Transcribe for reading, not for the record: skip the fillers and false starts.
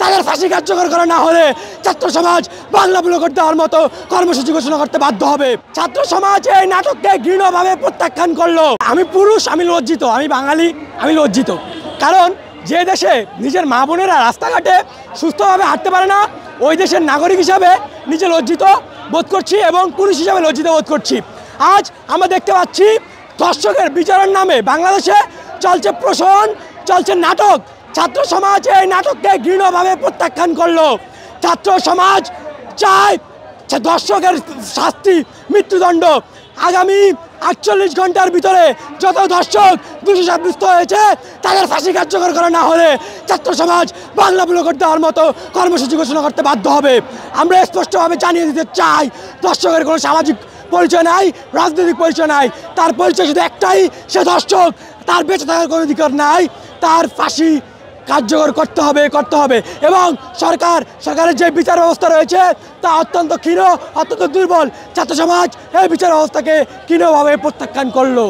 তাদের ফাঁসি কার্যকর করা না হলে ছাত্র সমাজ বাংলা ব্লক দেওয়ার মতো কর্মসূচি ঘোষণা করতে বাধ্য হবে। ছাত্র সমাজ এই নাটককে ঘৃণ্যভাবে প্রত্যাখ্যান করলো। আমি পুরুষ, আমি লজ্জিত, আমি বাঙালি, আমি লজ্জিত। কারণ যে দেশে নিজের মা বোনেরা রাস্তাঘাটে সুস্থভাবে হাঁটতে পারে না, ওই দেশের নাগরিক হিসাবে নিজে লজ্জিত বোধ করছি এবং পুরুষ হিসাবে লজ্জিত বোধ করছি। আজ আমরা দেখতে পাচ্ছি দর্শকের বিচারের নামে বাংলাদেশে চলছে প্রহসন, চলছে নাটক। ছাত্র সমাজ এই নাটককে ঘৃণ্যভাবে প্রত্যাখ্যান করলো। ছাত্র সমাজ চায় দর্শকের শাস্তি, মৃত্যুদণ্ড। আগামী 48 ঘন্টার ভিতরে যত দর্শক দোষী সাব্যস্ত হয়েছে তাদের ফাঁসি কার্যকর করা না হলে ছাত্র সমাজ বাংলা ব্লক দেওয়ার মতো কর্মসূচি ঘোষণা করতে বাধ্য হবে। আমরা স্পষ্টভাবে জানিয়ে দিতে চাই, দর্শকের কোনো সামাজিক পরিচয় নাই, রাজনৈতিক পরিচয় নাই, তার পরিচয় শুধু একটাই, সে দর্শক। তার বেঁচে থাকার কোনো অধিকার নাই, তার ফাঁসি কার্যকর করতে হবে এবং সরকারের যে বিচার ব্যবস্থা রয়েছে তা অত্যন্ত ক্ষীণ, অত্যন্ত দুর্বল। ছাত্র সমাজ এই বিচার ব্যবস্থাকে ক্ষীণভাবে প্রত্যাখ্যান করলো।